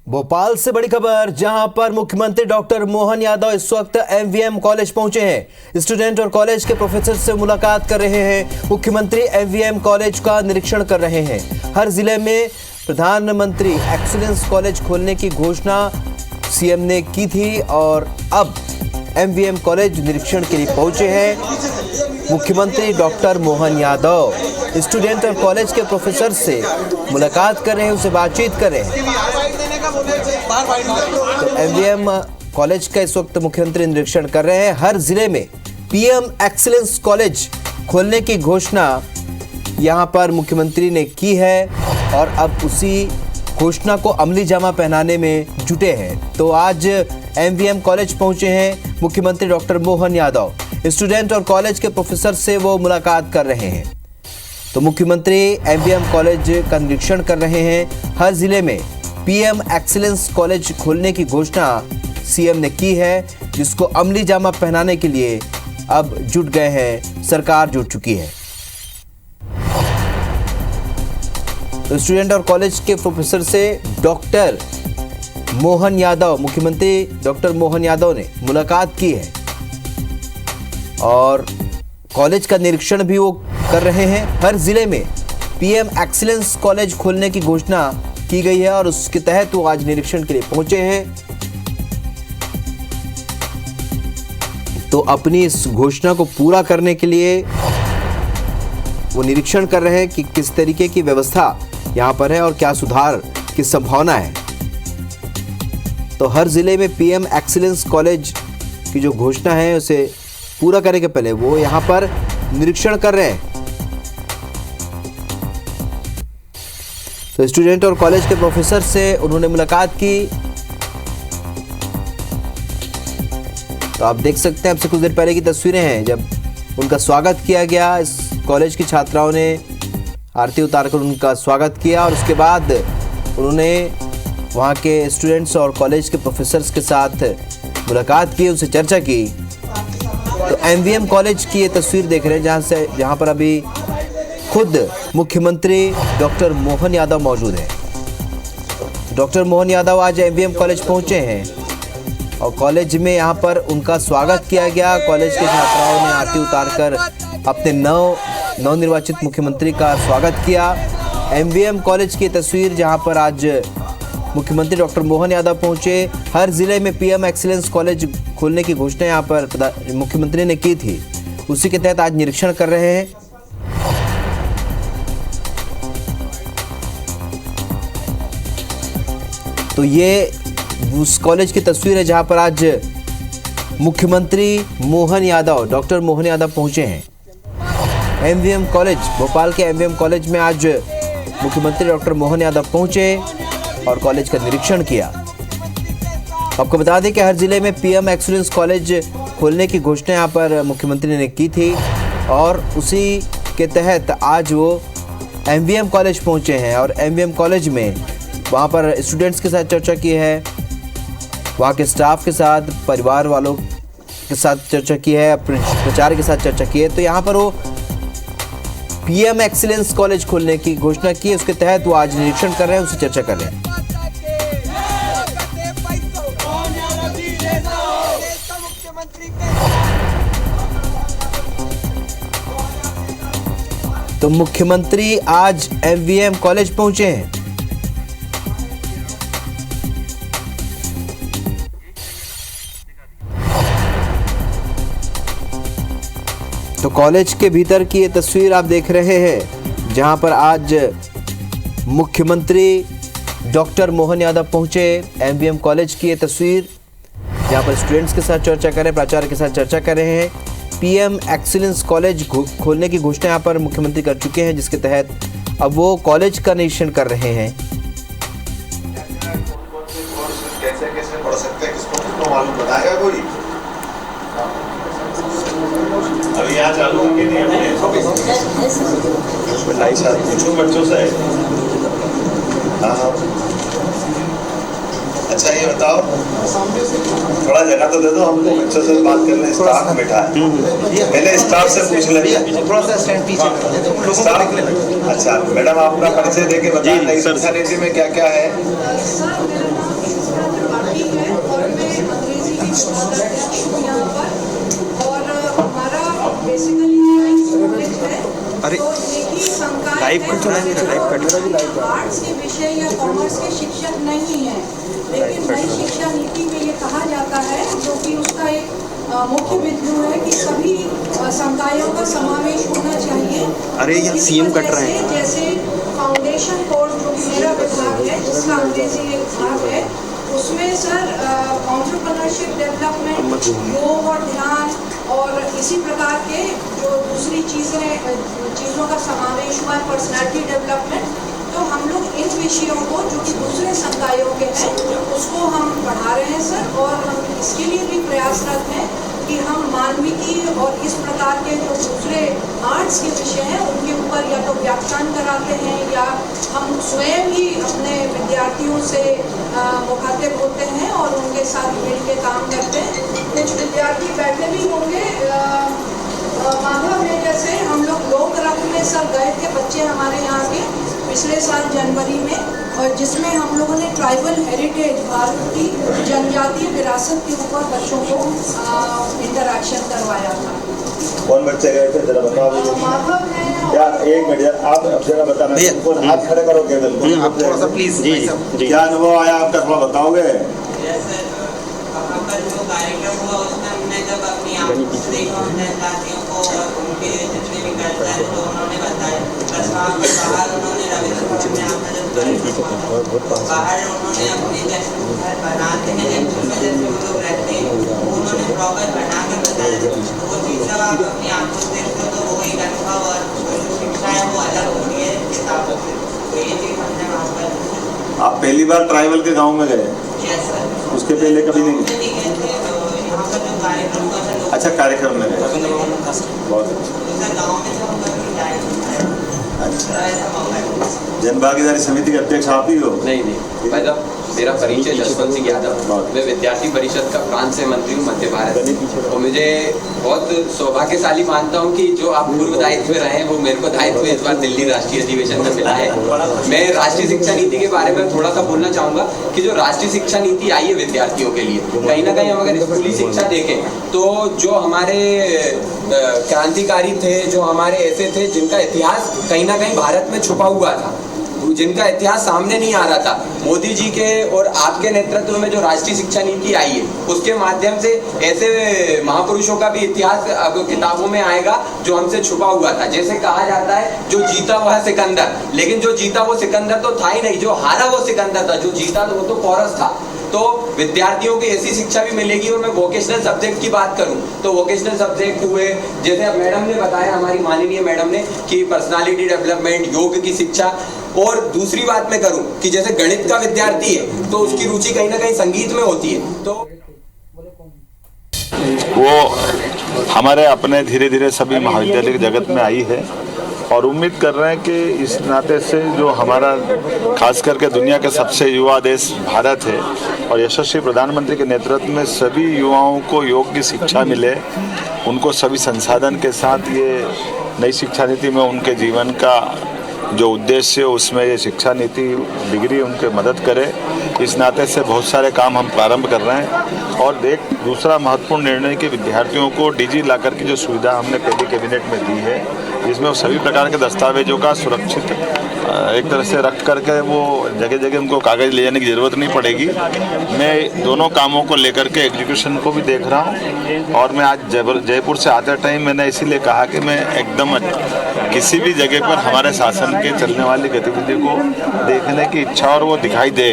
भोपाल से बड़ी खबर, जहां पर मुख्यमंत्री डॉक्टर मोहन यादव इस वक्त एमवीएम कॉलेज पहुंचे हैं। स्टूडेंट और कॉलेज के प्रोफेसर से मुलाकात कर रहे हैं। मुख्यमंत्री एमवीएम कॉलेज का निरीक्षण कर रहे हैं। हर जिले में प्रधानमंत्री एक्सीलेंस कॉलेज खोलने की घोषणा सीएम ने की थी और अब एमवीएम कॉलेज निरीक्षण के लिए पहुंचे हैं मुख्यमंत्री डॉक्टर मोहन यादव। स्टूडेंट और कॉलेज के प्रोफेसर से मुलाकात कर रहे हैं, उनसे बातचीत कर रहे हैं। तो एमवीएम कॉलेज का इस वक्त मुख्यमंत्री निरीक्षण कर रहे हैं। हर जिले में पीएम एक्सीलेंस कॉलेज खोलने की घोषणा यहां पर मुख्यमंत्री ने की है और अब उसी घोषणा को अमली जामा पहनाने में जुटे हैं। तो आज एमवीएम कॉलेज पहुंचे हैं मुख्यमंत्री डॉक्टर मोहन यादव। स्टूडेंट और कॉलेज के प्रोफेसर से वो मुलाकात कर रहे हैं। तो मुख्यमंत्री एमवीएम कॉलेज का निरीक्षण कर रहे हैं। हर जिले में पीएम एक्सीलेंस कॉलेज खोलने की घोषणा सीएम ने की है, जिसको अमली जामा पहनाने के लिए अब जुट गए हैं, सरकार जुट चुकी है। तो स्टूडेंट और कॉलेज के प्रोफेसर से डॉक्टर मोहन यादव, मुख्यमंत्री डॉक्टर मोहन यादव ने मुलाकात की है और कॉलेज का निरीक्षण भी वो कर रहे हैं। हर जिले में पीएम एक्सीलेंस कॉलेज खोलने की घोषणा की गई है और उसके तहत वो आज निरीक्षण के लिए पहुंचे हैं। तो अपनी इस घोषणा को पूरा करने के लिए वो निरीक्षण कर रहे हैं कि किस तरीके की व्यवस्था यहां पर है और क्या सुधार की संभावना है। तो हर जिले में पीएम एक्सीलेंस कॉलेज की जो घोषणा है उसे पूरा करने के पहले वो यहां पर निरीक्षण कर रहे हैं। तो स्टूडेंट और कॉलेज के प्रोफेसर से उन्होंने मुलाकात की। तो आप देख सकते हैं, आपसे कुछ देर पहले की तस्वीरें हैं जब उनका स्वागत किया गया। इस कॉलेज की छात्राओं ने आरती उतारकर उनका स्वागत किया और उसके बाद उन्होंने वहां के स्टूडेंट्स और कॉलेज के प्रोफेसर्स के साथ मुलाकात की, उनसे चर्चा की। तो एमवीएम कॉलेज की ये तस्वीर देख रहे हैं जहां पर अभी खुद मुख्यमंत्री डॉक्टर मोहन यादव मौजूद हैं। डॉक्टर मोहन यादव आज एमवीएम कॉलेज पहुंचे हैं और कॉलेज में यहां पर उनका स्वागत किया गया। कॉलेज के छात्राओं ने आरती उतारकर अपने नवनिर्वाचित मुख्यमंत्री का स्वागत किया। एमवीएम कॉलेज की तस्वीर जहां पर आज मुख्यमंत्री डॉक्टर मोहन यादव पहुंचे। हर जिले में पीएम एक्सीलेंस कॉलेज खोलने की घोषणा यहां पर मुख्यमंत्री ने की थी, उसी के तहत आज निरीक्षण कर रहे हैं। तो ये उस कॉलेज की तस्वीर है जहां पर आज मुख्यमंत्री मोहन यादव, डॉक्टर मोहन यादव पहुंचे हैं। एमवीएम कॉलेज, भोपाल के एमवीएम कॉलेज में आज मुख्यमंत्री डॉक्टर मोहन यादव पहुंचे और कॉलेज का निरीक्षण किया। आपको बता दें कि हर जिले में पीएम एक्सीलेंस कॉलेज खोलने की घोषणा यहां पर मुख्यमंत्री ने की थी और उसी के तहत आज वो एमवीएम कॉलेज पहुंचे हैं और एमवीएम कॉलेज में वहाँ पर स्टूडेंट्स के साथ चर्चा की है, वहाँ के स्टाफ के साथ, परिवार वालों के साथ चर्चा की है, प्रचार के साथ चर्चा की है। तो यहाँ पर वो पीएम एक्सीलेंस कॉलेज खोलने की घोषणा की है, उसके तहत वो आज निरीक्षण कर रहे हैं, उनसे चर्चा कर रहे हैं। तो मुख्यमंत्री आज एमवीएम कॉलेज पहुंचे हैं। तो कॉलेज के भीतर की ये तस्वीर आप देख रहे हैं जहां पर आज मुख्यमंत्री डॉक्टर मोहन यादव पहुंचे। एमवीएम कॉलेज की ये तस्वीर जहां पर स्टूडेंट्स के साथ चर्चा कर रहे हैं, प्राचार्य के साथ चर्चा कर रहे हैं। पीएम एक्सीलेंस कॉलेज खोलने की घोषणा यहां पर मुख्यमंत्री कर चुके हैं, जिसके तहत अब वो कॉलेज का निरीक्षण कर रहे हैं। कैसे पढ़ सकते हैं, किसको मालूम बताएगा कोई? अभी यहाँ चालू होंगे नहीं, पूछो बच्चों से। हाँ, अच्छा ये बताओ, थोड़ा जगह तो दे दो हमको, बच्चों से बात कर लें। स्टाफ बैठा है, पहले स्टाफ से पूछ लेंगे। अच्छा मैडम, आपका परिचय देके बताइए शिक्षा नीति में क्या क्या है। विभागाध्यक्ष हूँ यहाँ पर और हमारा बेसिकली कॉलेज है। तो एक ही संकाय है, आर्ट्स के विषय या कॉमर्स के शिक्षक नहीं है, लेकिन नई शिक्षा नीति में ये कहा जाता है, जो कि उसका एक मुख्य बिंदु है कि सभी संकायों का समावेश होना चाहिए। अरे ये सीएम कट रहे हैं। जैसे फाउंडेशन कोर्स जो कि मेरा विभाग है, जिसका अंग्रेजी एक भाग है, उसमें सर एंटरप्रेन्योरशिप डेवलपमेंट, योग और ध्यान और इसी प्रकार के जो दूसरी चीज़ों का समावेश हुआ है, पर्सनैलिटी डेवलपमेंट। तो हम लोग इन विषयों को जो कि दूसरे संकायों के हैं उसको हम पढ़ा रहे हैं सर, और हम इसके लिए भी प्रयासरत हैं कि हम मानविकी और इस प्रकार के जो दूसरे आर्ट्स के विषय हैं उनके ऊपर या तो व्याख्यान कराते हैं या हम स्वयं ही अपने विद्यार्थियों से मुखातिब होते हैं और उनके साथ मिल के काम करते हैं। कुछ विद्यार्थी बैठे भी होंगे माधव में, जैसे हम लोग रक्त में सर गए थे बच्चे हमारे यहाँ के पिछले साल जनवरी में, और जिसमें हम लोगों ने ट्राइबल हेरिटेज, भारत की जनजातीय विरासत के ऊपर बच्चों को इंटरैक्शन करवाया था। कौन बच्चे गए थे जरा बताओ। माधव है क्या एक मिनट आप जरा बताना, उनको हाथ खड़े करो केवल आप थोड़ा सा प्लीज। जी क्या अनुभव आया आपका, थोड़ा बताओगे। वहाँ पर जो कार्यक्रम हुआ उसमें हमने जब अपनी आंखों से देखा जनजातियों को और उनके जितने भी कल्चर हैं तो उन्होंने बताया। बस वहाँ पर बाहर उन्होंने रविंद्र भवन में आपका जब बाहर उन्होंने अपने जैसे घर बनाते हैं जिनमें जैसे वो लोग रहते हैं उन्होंने प्रॉपर बना के बताया। तो वो चीज़ जब आप अपनी आंखों से देखते हो तो वो एक अनुभव और जो शिक्षा है वो अलग होती है किताबों से। तो ये चीज़ हमने वहाँ पर। आप पहली बार ट्राइबल के गाँव में गए? Yes sir. उसके पहले कभी नहीं गए? गए थे तो यहाँ पर जो कार्यक्रम हुआ था। अच्छा, कार्यक्रम में गए, बहुत अच्छा। गाँव में तो हम कभी जाए नहीं। अच्छा, ऐसा मौका है। जन भागीदारी समिति के अध्यक्ष आप ही हो? नहीं मतलब मेरा परिचय जसवंत सिंह यादव, मैं विद्यार्थी परिषद का प्रांत से मंत्री हूँ मध्य भारत। और मुझे बहुत सौभाग्यशाली मानता हूँ कि जो आप पूर्व दायित्व में रहे हैं वो मेरे को दायित्व इस बार दिल्ली राष्ट्रीय अधिवेशन में मिला है। मैं राष्ट्रीय शिक्षा नीति के बारे में थोड़ा सा बोलना चाहूँगा कि जो राष्ट्रीय शिक्षा नीति आई है विद्यार्थियों के लिए, कहीं ना कहीं हम अगर स्कूली शिक्षा देखें तो जो हमारे क्रांतिकारी थे, जो हमारे ऐसे थे जिनका इतिहास कहीं ना कहीं भारत में छुपा हुआ था, जिनका इतिहास सामने नहीं आ रहा था, मोदी जी के और आपके नेतृत्व में जो राष्ट्रीय शिक्षा नीति आई है उसके माध्यम से ऐसे महापुरुषों का भी इतिहास अब किताबों में आएगा जो हमसे छुपा हुआ था। जैसे कहा जाता है जो जीता वह सिकंदर, लेकिन जो जीता वो सिकंदर तो था ही नहीं, जो हारा वो सिकंदर था, जो जीता वो तो पोरस था। तो विद्यार्थियों को ऐसी शिक्षा भी मिलेगी। और मैं वोकेशनल सब्जेक्ट की बात करूं तो वोकेशनल सब्जेक्ट हुए, जैसे मैडम ने बताया, हमारी माननीय मैडम ने, कि पर्सनालिटी डेवलपमेंट, योग की शिक्षा। और दूसरी बात मैं करूं कि जैसे गणित का विद्यार्थी है तो उसकी रुचि कहीं ना कहीं संगीत में होती है, तो वो हमारे अपने धीरे धीरे सभी महाविद्यालय जगत में आई है। और उम्मीद कर रहे हैं कि इस नाते से जो हमारा खास करके दुनिया का सबसे युवा देश भारत है और यशस्वी प्रधानमंत्री के नेतृत्व में सभी युवाओं को योग की शिक्षा मिले, उनको सभी संसाधन के साथ ये नई शिक्षा नीति में उनके जीवन का जो उद्देश्य है उसमें ये शिक्षा नीति डिग्री उनके मदद करे। इस नाते से बहुत सारे काम हम प्रारंभ कर रहे हैं। और एक दूसरा महत्वपूर्ण निर्णय कि विद्यार्थियों को डिजी लॉकर की जो सुविधा हमने पहली कैबिनेट में दी है, जिसमें वो सभी प्रकार के दस्तावेजों का सुरक्षित एक तरह से रख करके वो जगह जगह उनको कागज़ ले जाने की ज़रूरत नहीं पड़ेगी। मैं दोनों कामों को लेकर के एग्जीक्यूशन को भी देख रहा हूँ। और मैं आज जयपुर से आते टाइम मैंने इसीलिए कहा कि मैं एकदम किसी भी जगह पर हमारे शासन के चलने वाली गतिविधि को देखने की इच्छा और वो दिखाई दे,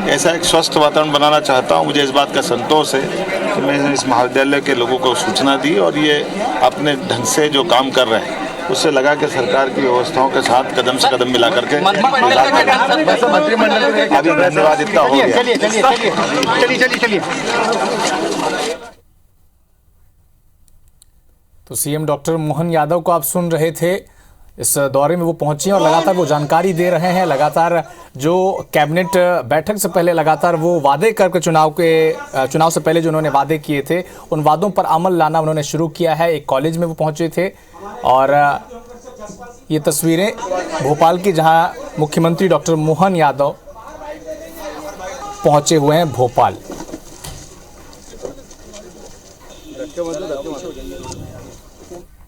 ऐसा एक स्वस्थ वातावरण बनाना चाहता हूँ। मुझे इस बात का संतोष है कि मैं इस महाविद्यालय के लोगों को सूचना दी और ये अपने ढंग से जो काम कर रहे हैं उससे लगा कि सरकार की व्यवस्थाओं के साथ कदम से कदम मिला करके अभी धन्यवाद इतना हो गया। चलिए। तो सीएम डॉक्टर मोहन यादव को आप सुन रहे थे। इस दौरे में वो पहुंचे और लगातार वो जानकारी दे रहे हैं। लगातार जो कैबिनेट बैठक से पहले लगातार वो वादे करके चुनाव से पहले जो उन्होंने वादे किए थे उन वादों पर अमल लाना उन्होंने शुरू किया है। एक कॉलेज में वो पहुंचे थे और ये तस्वीरें भोपाल की, जहां मुख्यमंत्री डॉक्टर मोहन यादव पहुंचे हुए हैं भोपाल। धक्के मत दो, धक्के मत दो।